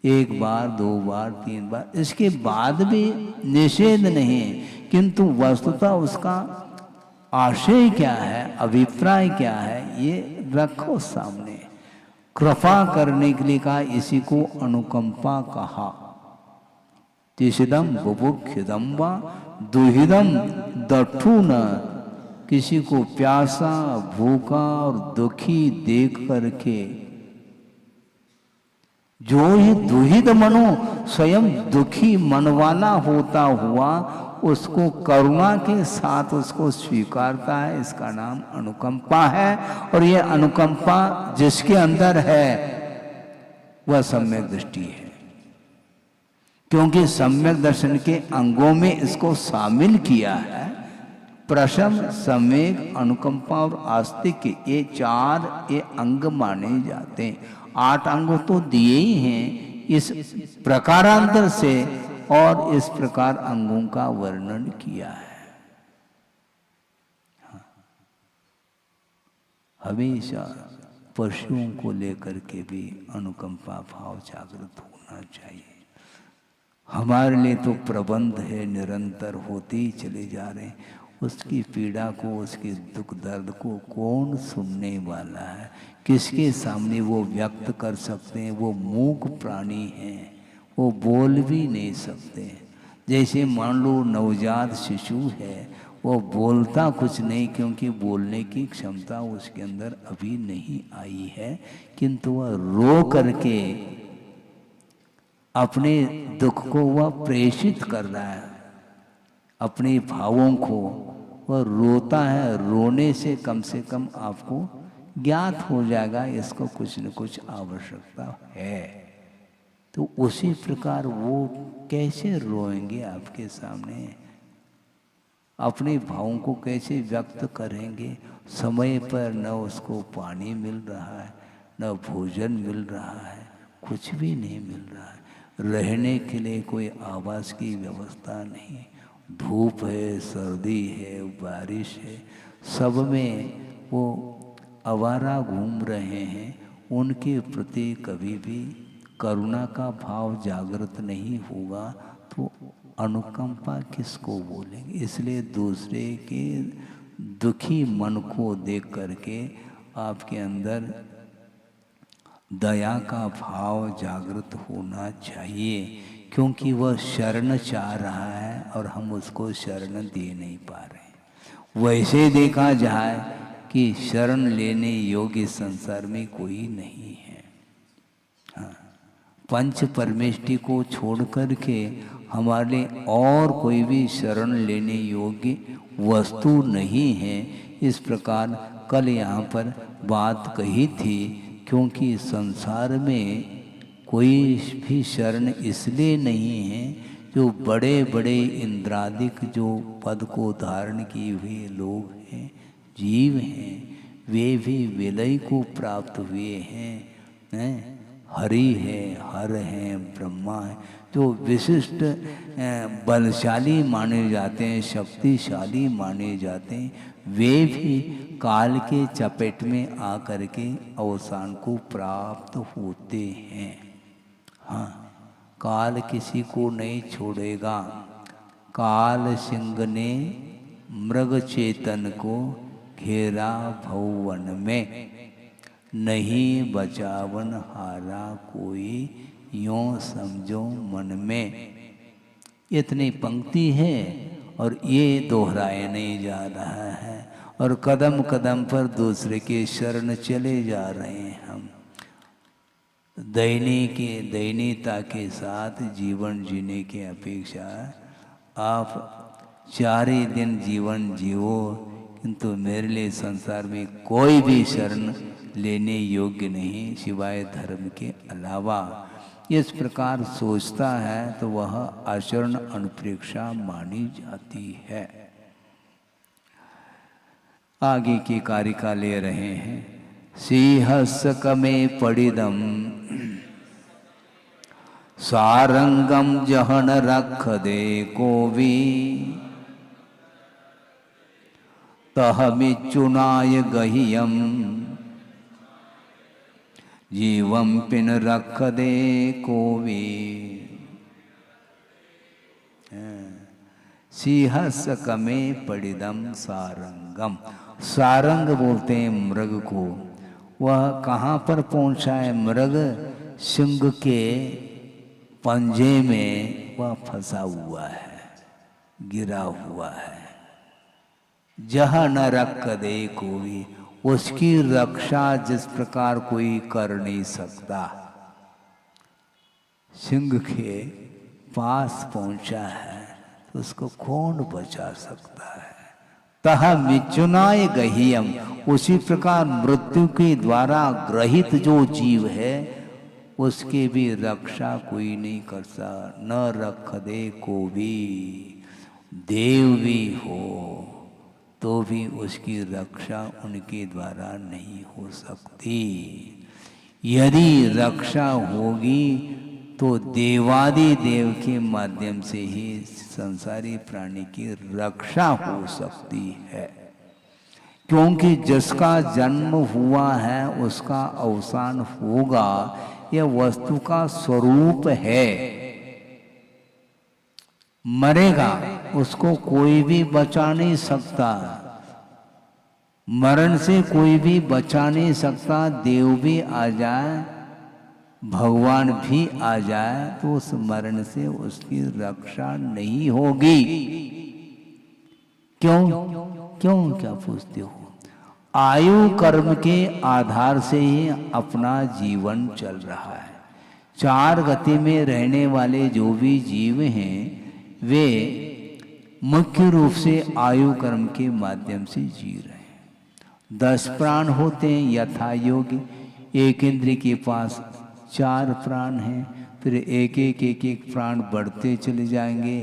एक बार, दो बार, तीन बार, इसके बाद भी निषेध नहीं, किंतु वस्तुतः उसका आशय क्या है, अभिप्राय क्या है, ये रखो सामने। कृपा करने के लिए कहा, इसी को अनुकंपा कहा। तिषिदम बुभुक्षिदम वा दुहिदम दठु न, किसी को प्यासा, भूखा और दुखी देख करके, जो ही दुहिद मनो स्वयं दुखी मन वाला होता हुआ उसको करुणा के साथ उसको स्वीकारता है, इसका नाम अनुकंपा है। और ये अनुकंपा जिसके अंदर है वह सम्यक दृष्टि है, क्योंकि सम्यक दर्शन के अंगों में इसको शामिल किया है। प्रशम, सम्यक, अनुकंपा और आस्तिक, ये चार ये अंग माने जाते हैं। 8 अंग तो दिए ही हैं इस प्रकारांतर से, और इस प्रकार अंगों का वर्णन किया है। हमेशा पशुओं को लेकर के भी अनुकंपा भाव जागृत होना चाहिए। हमारे लिए तो प्रबंध है, निरंतर होते ही चले जा रहे हैं। उसकी पीड़ा को, उसके दुख दर्द को कौन सुनने वाला है? किसके सामने वो व्यक्त कर सकते हैं? वो मूक प्राणी हैं, वो बोल भी नहीं सकते। जैसे मान लो नवजात शिशु है, वो बोलता कुछ नहीं, क्योंकि बोलने की क्षमता उसके अंदर अभी नहीं आई है, किंतु वह रो करके अपने दुख को वह प्रेषित कर रहा है, अपने भावों को वह रोता है। रोने से कम आपको ज्ञात हो जाएगा इसको कुछ न कुछ आवश्यकता है। तो उसी प्रकार वो कैसे रोएंगे आपके सामने, अपने भावों को कैसे व्यक्त करेंगे? समय पर न उसको पानी मिल रहा है, न भोजन मिल रहा है, कुछ भी नहीं मिल रहा है। रहने के लिए कोई आवास की व्यवस्था नहीं, धूप है, सर्दी है, बारिश है, सब में वो आवारा घूम रहे हैं। उनके प्रति कभी भी करुणा का भाव जागृत नहीं होगा तो अनुकंपा किसको बोलेंगे। इसलिए दूसरे के दुखी मन को देख करके आपके अंदर दया का भाव जागृत होना चाहिए, क्योंकि वह शरण चाह रहा है और हम उसको शरण दे नहीं पा रहे। वैसे देखा जाए कि शरण लेने योग्य संसार में कोई नहीं है। हाँ, पंच परमेष्टि को छोड़ करके हमारे और कोई भी शरण लेने योग्य वस्तु नहीं है। इस प्रकार कल यहाँ पर बात कही थी, क्योंकि संसार में कोई भी शरण इसलिए नहीं है जो बड़े बड़े इंद्रादिक जो पद को धारण किए हुए लोग हैं, जीव हैं, वे भी विलय को प्राप्त हुए हैं। हरि है, हर है, ब्रह्मा है, जो विशिष्ट बलशाली माने जाते हैं, शक्तिशाली माने जाते हैं, वे भी काल के चपेट में आकर के अवसान को प्राप्त होते हैं। हाँ, काल किसी को नहीं छोड़ेगा। काल सिंह ने मृग चेतन को घेरा भवन में, नहीं बचावन हारा कोई, यों समझो मन में। इतनी पंक्ति है और ये दोहराया नहीं जा रहा है, और कदम कदम पर दूसरे के शरण चले जा रहे हैं हम। दयनीयता के साथ जीवन जीने की अपेक्षा आप 4 ही दिन जीवन जियो, किंतु मेरे लिए संसार में कोई भी शरण लेने योग्य नहीं सिवाय धर्म के अलावा। इस प्रकार सोचता है तो वह आचरण अनुप्रेक्षा मानी जाती है। आगे की कारिका ले रहे हैं। सिंहस्क में पड़िदम सारंगम जहन रख दे कोवी, तहमिचुनाय गहियम जीवम पिन रख दे कोवी। सिंहस्क में पड़िदम सारंगम, सारंग बोलते हैं मृग को। वह कहाँ पर पहुँचा है मृग? सिंह के पंजे में वह फंसा हुआ है, गिरा हुआ है। जहाँ न रख दे कोई, उसकी रक्षा जिस प्रकार कोई कर नहीं सकता, सिंह के पास पहुंचा है तो उसको कौन बचा सकता है। तह मिचुनाय गहियम, उसी प्रकार मृत्यु के द्वारा ग्रहित जो जीव है उसकी भी रक्षा कोई नहीं कर सकता। न रख दे को भी, देव भी हो तो भी उसकी रक्षा उनके द्वारा नहीं हो सकती। यदि रक्षा होगी तो देवादि देव के माध्यम से ही संसारी प्राणी की रक्षा हो सकती है, क्योंकि जिसका जन्म हुआ है उसका अवसान होगा, यह वस्तु का स्वरूप है। मरेगा, उसको कोई भी बचा नहीं सकता, मरण से कोई भी बचा नहीं सकता। देव भी आ जाए, भगवान भी आ जाए तो उस मरण से उसकी रक्षा नहीं होगी। क्यों क्या पूछते हो? आयु कर्म के आधार से ही अपना जीवन चल रहा है। 4 गति में रहने वाले जो भी जीव हैं वे मुख्य रूप से आयु कर्म के माध्यम से जी रहे हैं। 10 प्राण होते हैं यथा योग्य। एक इंद्रिय के पास 4 प्राण हैं, फिर एक एक प्राण बढ़ते चले जाएंगे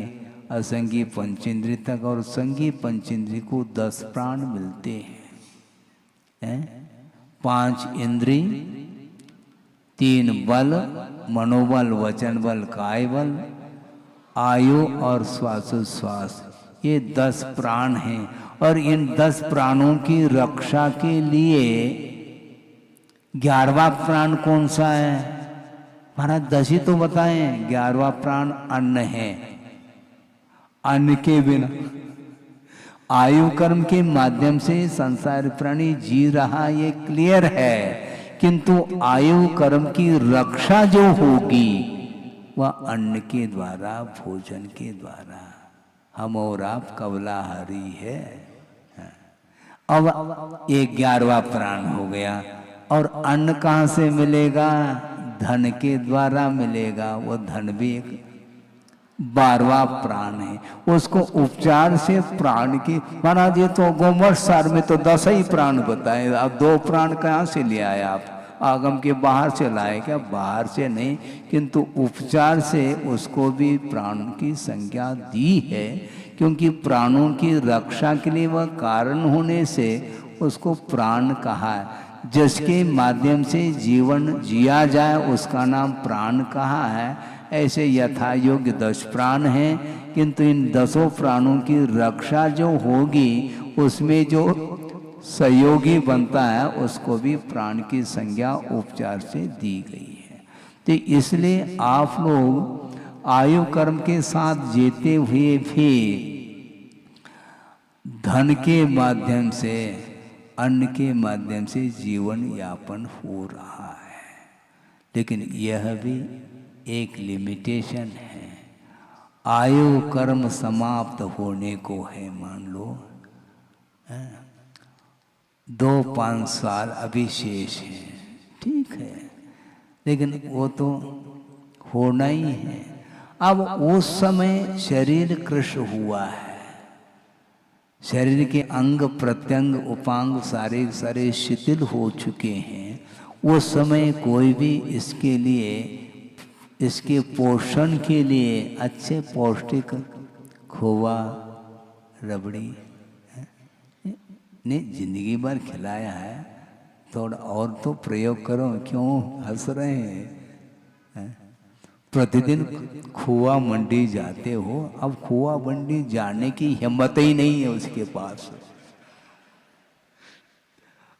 असंगी पंचेंद्रिय तक, और संगी पंचेंद्रिय को 10 प्राण मिलते हैं। 5 इंद्रिय, 3 बल, मनोबल, वचन बल, काय बल, आयु और श्वासोश्वास, ये 10 प्राण हैं। और इन 10 प्राणों की रक्षा के लिए 11वां प्राण कौन सा है? महाराज 10 ही तो बताएं। 11वां प्राण अन्न है। अन्न के बिना आयु कर्म के माध्यम से संसार प्राणी जी रहा, ये क्लियर है, किंतु आयु कर्म की रक्षा जो होगी वह अन्न के द्वारा, भोजन के द्वारा। हम और आप कवलाहारी है। अब ये 11वां प्राण हो गया। और अन्न कहाँ से मिलेगा? धन के द्वारा मिलेगा। वो धन भी एक 12वां प्राण है। उसको उपचार से प्राण की, महाराज ये तो गोमठ सार में तो 10 ही प्राण बताए, अब 2 प्राण कहाँ से ले आए आप? आगम के बाहर से लाए क्या? बाहर से नहीं, किंतु उपचार से उसको भी प्राण की संज्ञा दी है, क्योंकि प्राणों की रक्षा के लिए वह कारण होने से उसको प्राण कहा है। जिसके माध्यम से जीवन जिया जाए उसका नाम प्राण कहा है। ऐसे यथा योग्य 10 प्राण हैं, किंतु इन 10 प्राणों की रक्षा जो होगी उसमें जो सहयोगी बनता है उसको भी प्राण की संज्ञा उपचार से दी गई है। तो इसलिए आप लोग आयु कर्म के साथ जीते हुए भी धन के माध्यम से, अन्न के माध्यम से जीवन यापन हो रहा है। लेकिन यह भी एक लिमिटेशन है। आयु कर्म समाप्त होने को है, मान लो 2-5 साल अभी शेष है, ठीक है, लेकिन वो तो होना ही है। अब उस समय शरीर कृष्ण हुआ है, शरीर के अंग प्रत्यंग उपांग सारे शिथिल हो चुके हैं। उस समय कोई भी इसके लिए, इसके पोषण के लिए अच्छे पौष्टिक खोवा, रबड़ी ने जिंदगी भर खिलाया है, थोड़ा और तो प्रयोग करो, क्यों हंस रहे हैं? प्रतिदिन खोवा मंडी जाते हो, अब खोवा मंडी जाने की हिम्मत ही नहीं है उसके पास।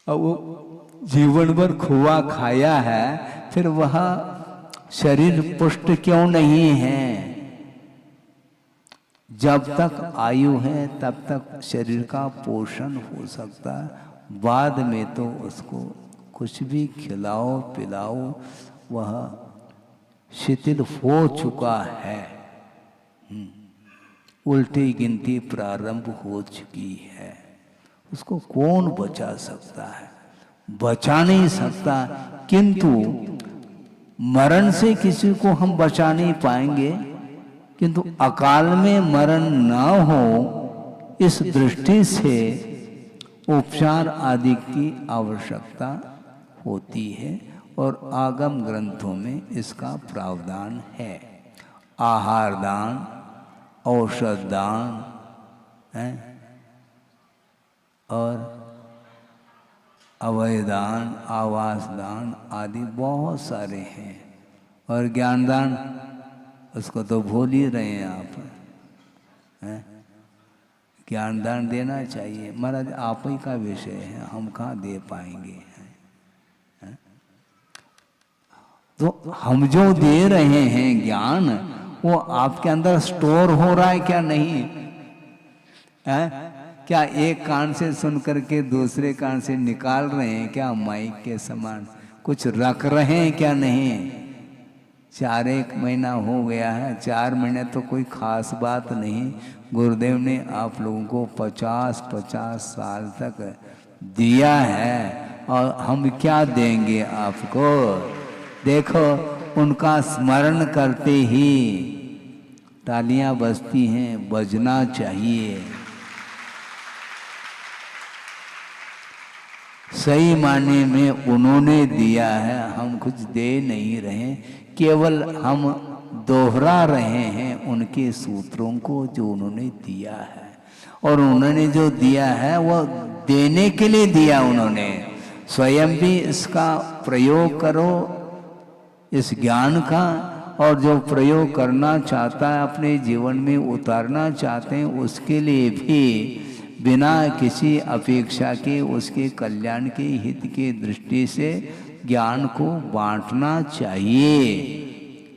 अब वो जीवन भर खोवा खाया है, फिर वह शरीर पुष्ट क्यों नहीं है? जब तक आयु है तब तक शरीर का पोषण हो सकता है, बाद में तो उसको कुछ भी खिलाओ पिलाओ वह शिथिल हो चुका है। उल्टी गिनती प्रारंभ हो चुकी है। उसको कौन बचा सकता है? बचा नहीं सकता, किंतु मरण से किसी को हम बचा नहीं पाएंगे, किंतु अकाल में मरण न हो इस दृष्टि से उपचार आदि की आवश्यकता होती है, और आगम ग्रंथों में इसका प्रावधान है। आहार दान, औषध दान है, और अभय दान, आवास दान आदि बहुत सारे हैं। और ज्ञान दान, उसको तो भूल ही रहे हैं आप, हैं? ज्ञान दान देना चाहिए। महाराज आप ही का विषय है, हम कहाँ दे पाएंगे, हैं? तो हम जो दे रहे हैं ज्ञान, वो आपके अंदर स्टोर हो रहा है क्या? नहीं है? क्या एक कान से सुन करके दूसरे कान से निकाल रहे हैं क्या? माइक के समान कुछ रख रहे हैं क्या? नहीं। 4 महीना हो गया है, 4 महीने तो कोई खास बात नहीं। गुरुदेव ने आप लोगों को 50-50 साल तक दिया है, और हम क्या देंगे आपको? देखो, उनका स्मरण करते ही तालियां बजती हैं, बजना चाहिए। सही माने में उन्होंने दिया है, हम कुछ दे नहीं रहे, केवल हम दोहरा रहे हैं उनके सूत्रों को जो उन्होंने दिया है। और उन्होंने जो दिया है वो देने के लिए दिया उन्होंने। स्वयं भी इसका प्रयोग करो, इस ज्ञान का, और जो प्रयोग करना चाहता है, अपने जीवन में उतारना चाहते हैं, उसके लिए भी बिना किसी अपेक्षा के, उसके कल्याण के हित के दृष्टि से ज्ञान को बांटना चाहिए,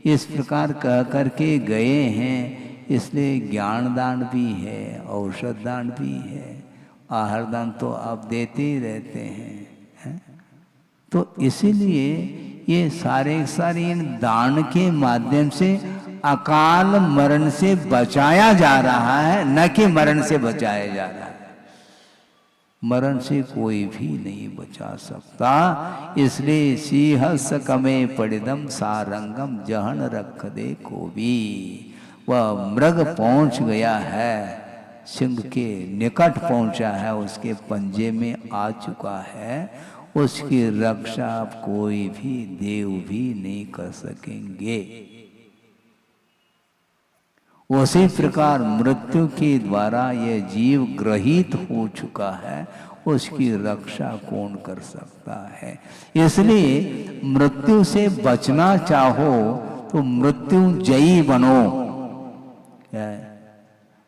इस प्रकार कह करके गए हैं। इसलिए ज्ञान दान भी है, औषध दान भी है, आहार दान तो आप देते ही रहते हैं। तो इसीलिए ये सारे इन दान के माध्यम से अकाल मरण से बचाया जा रहा है, न कि मरण से बचाया जा रहा है। मरण से कोई भी नहीं बचा सकता। इसलिए सिंहस कमे पड़िदम सारंगम जहन रख दे को भी। वह मृग पहुंच गया है, सिंह के निकट पहुंचा है, उसके पंजे में आ चुका है, उसकी रक्षा अब कोई भी देव भी नहीं कर सकेंगे। उसी प्रकार मृत्यु के द्वारा यह जीव ग्रहित हो चुका है, उसकी रक्षा कौन कर सकता है। इसलिए मृत्यु से बचना चाहो तो मृत्युंजयी बनो,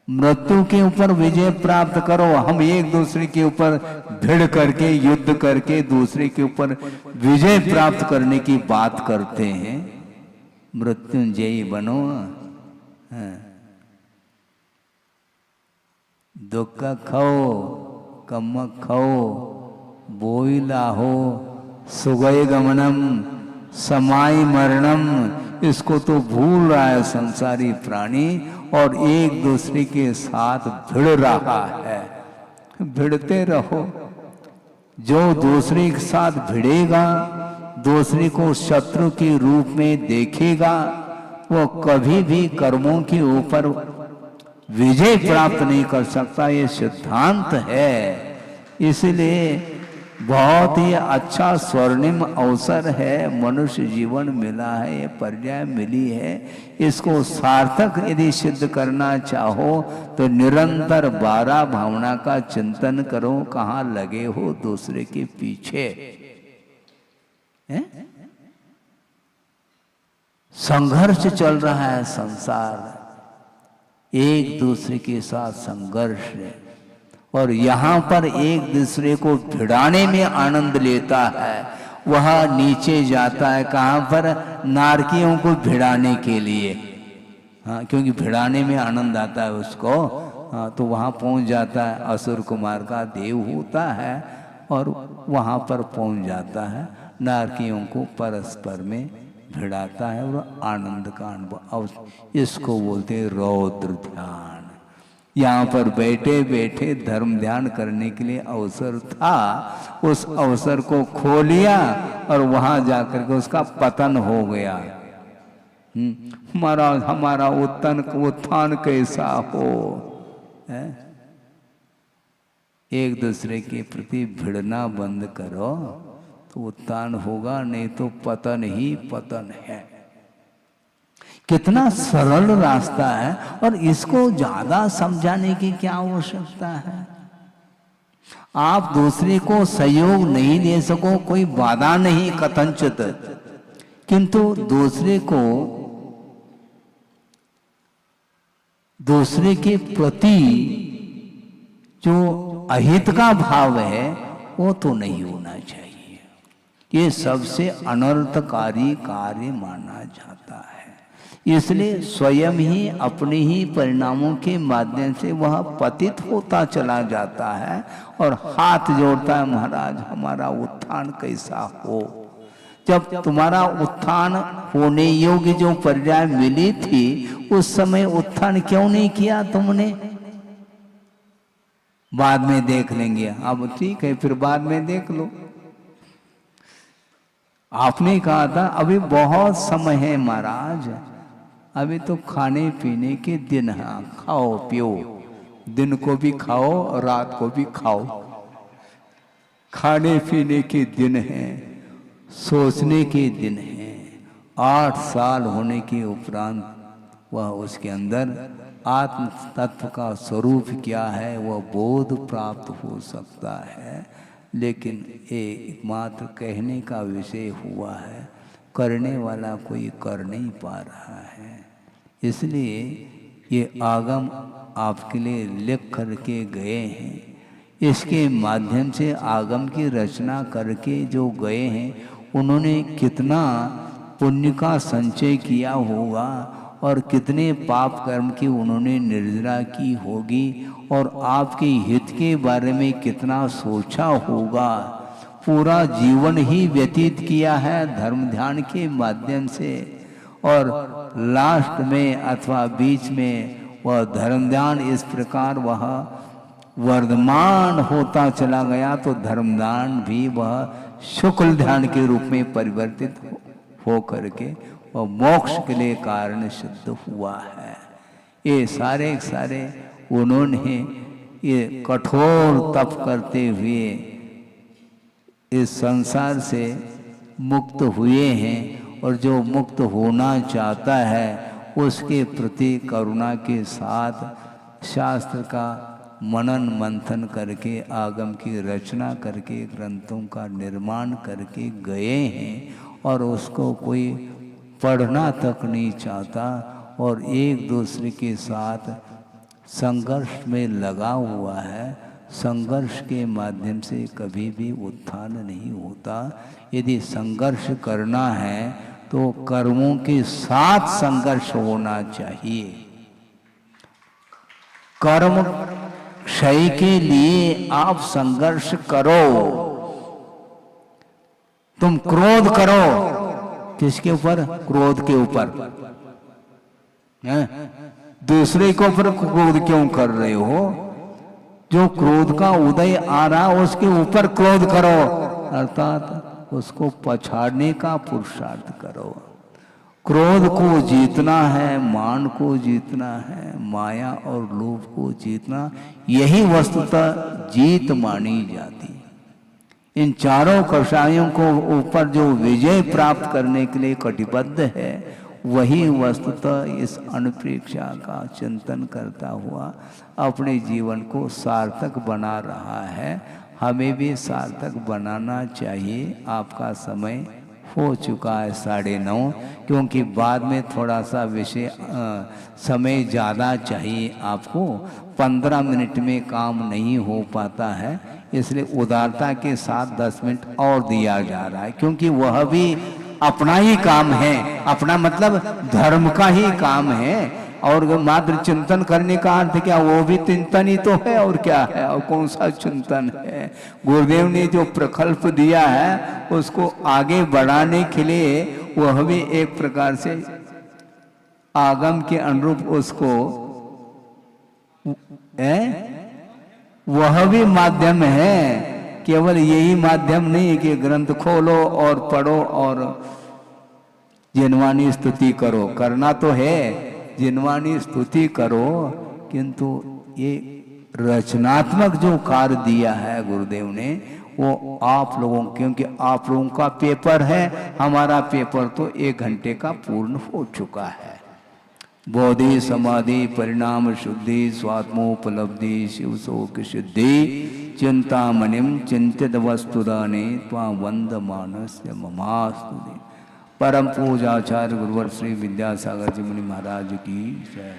मृत्यु के ऊपर विजय प्राप्त करो। हम एक दूसरे के ऊपर भिड़ करके युद्ध करके दूसरे के ऊपर विजय प्राप्त करने की बात करते हैं। मृत्युंजयी बनो। दुख खाओ कम खाओ बोई लाहो सुगय गमनम समाई मरणम। इसको तो भूल रहा है संसारी प्राणी और एक दूसरे के साथ भिड़ रहा है। भिड़ते रहो। जो दूसरे के साथ भिड़ेगा, दूसरे को शत्रु के रूप में देखेगा, वो कभी भी कर्मों के ऊपर विजय प्राप्त नहीं कर सकता। ये सिद्धांत है। इसलिए बहुत ही अच्छा स्वर्णिम अवसर है, मनुष्य जीवन मिला है, ये पर्याय मिली है। इसको सार्थक यदि सिद्ध करना चाहो तो निरंतर 12 भावना का चिंतन करो। कहाँ लगे हो दूसरे के पीछे, संघर्ष चल रहा है संसार, एक दूसरे के साथ संघर्ष है। और यहाँ पर एक दूसरे को भिड़ाने में आनंद लेता है, वह नीचे जाता है। कहाँ पर? नारकियों को भिड़ाने के लिए। हाँ, क्योंकि भिड़ाने में आनंद आता है उसको। हाँ, तो वहाँ पहुँच जाता है। असुर कुमार का देव होता है और वहाँ पर पहुँच जाता है, नारकियों को परस्पर में भिड़ाता है और आनंद का अनुभव। इसको बोलते हैं रौद्र ध्यान। यहाँ पर बैठे बैठे धर्म ध्यान करने के लिए अवसर था, उस अवसर को खो लिया और वहां जाकर के उसका पतन हो गया। हमारा उत्थान कैसा हो है? एक दूसरे के प्रति भिड़ना बंद करो तो उत्थान होगा, नहीं तो पतन ही पतन है। कितना सरल रास्ता है और इसको ज्यादा समझाने की क्या आवश्यकता है। आप दूसरे को सहयोग नहीं दे सको, कोई बाधा नहीं कथनचित, किंतु दूसरे के प्रति जो अहित का भाव है वो तो नहीं होना चाहिए। ये सबसे अनर्थकारी कार्य माना जाता है। इसलिए स्वयं ही अपने ही परिणामों के माध्यम से वह पतित होता चला जाता है और हाथ जोड़ता है, महाराज हमारा उत्थान कैसा हो। जब तुम्हारा उत्थान होने योग्य जो पर्याय मिली थी, उस समय उत्थान क्यों नहीं किया तुमने? बाद में देख लेंगे। अब ठीक है, फिर बाद में देख लो। आपने कहा था अभी बहुत समय है महाराज, अभी तो खाने पीने के दिन है, खाओ पियो, दिन को भी खाओ और रात को भी खाओ। खाने पीने के दिन है, सोचने के दिन है। 8 साल होने के उपरांत वह उसके अंदर आत्म तत्व का स्वरूप क्या है वह बोध प्राप्त हो सकता है। लेकिन एकमात्र कहने का विषय हुआ है, करने वाला कोई कर नहीं पा रहा है। इसलिए ये आगम आपके लिए लिख करके गए हैं। इसके माध्यम से आगम की रचना करके जो गए हैं उन्होंने कितना पुण्य का संचय किया होगा और कितने पाप कर्म की उन्होंने निर्जरा की होगी और आपके हित के बारे में कितना सोचा होगा। पूरा जीवन ही व्यतीत किया है धर्म ध्यान के माध्यम से और लास्ट में अथवा बीच में वह धर्म ध्यान इस प्रकार वह वर्धमान होता चला गया तो धर्मदान भी वह शुक्ल ध्यान के रूप में परिवर्तित हो करके वह मोक्ष के लिए कारण सिद्ध हुआ है। ये सारे सारे उन्होंने ये कठोर तप करते हुए इस संसार से मुक्त हुए हैं और जो मुक्त होना चाहता है उसके प्रति करुणा के साथ शास्त्र का मनन मंथन करके आगम की रचना करके ग्रंथों का निर्माण करके गए हैं और उसको कोई पढ़ना तक नहीं चाहता और एक दूसरे के साथ संघर्ष में लगा हुआ है। संघर्ष के माध्यम से कभी भी उत्थान नहीं होता। यदि संघर्ष करना है तो कर्मों के साथ संघर्ष होना चाहिए। कर्म क्षय के लिए आप संघर्ष करो। तुम क्रोध करो, किसके ऊपर? क्रोध के ऊपर। दूसरे के ऊपर क्रोध क्यों कर रहे हो? जो क्रोध का उदय आ रहा उसके ऊपर क्रोध करो, अर्थात उसको पछाड़ने का पुरुषार्थ करो। क्रोध को जीतना है, मान को जीतना है, माया और लोभ को जीतना, यही वस्तुतः जीत मानी जाती। इन चारों कषायों को ऊपर जो विजय प्राप्त करने के लिए कटिबद्ध है वही वस्तुतः इस अनुप्रेक्षा का चिंतन करता हुआ अपने जीवन को सार्थक बना रहा है। हमें भी सार्थक बनाना चाहिए। आपका समय हो चुका है 9:30, क्योंकि बाद में थोड़ा सा विषय समय ज़्यादा चाहिए आपको। 15 मिनट में काम नहीं हो पाता है, इसलिए उदारता के साथ 10 मिनट और दिया जा रहा है, क्योंकि वह भी अपना ही काम है। अपना मतलब धर्म का ही काम है। और मात्र चिंतन करने का अर्थ क्या? वो भी चिंतन ही तो है, और क्या है? और कौन सा चिंतन है? गुरुदेव ने जो प्रकल्प दिया है उसको आगे बढ़ाने के लिए वह भी एक प्रकार से आगम के अनुरूप उसको वह भी माध्यम है। केवल यही माध्यम नहीं कि ग्रंथ खोलो और पढ़ो और जिनवानी स्तुति करो। करना तो है, जिनवानी स्तुति करो, किंतु ये रचनात्मक जो कार्य दिया है गुरुदेव ने वो आप लोगों, क्योंकि आप लोगों का पेपर है, हमारा पेपर तो 1 घंटे का पूर्ण हो चुका है। बोधि समाधि परिणाम शुद्धि स्वात्मोपलब्धि शिव शोक सिद्धि चिंतामणिम चिंतित वस्तुदाने त्वा वंदमानस्य ममास्तुते। परम पूजाचार्य गुरुवर श्री विद्यासागर जी मुनि महाराज की जय।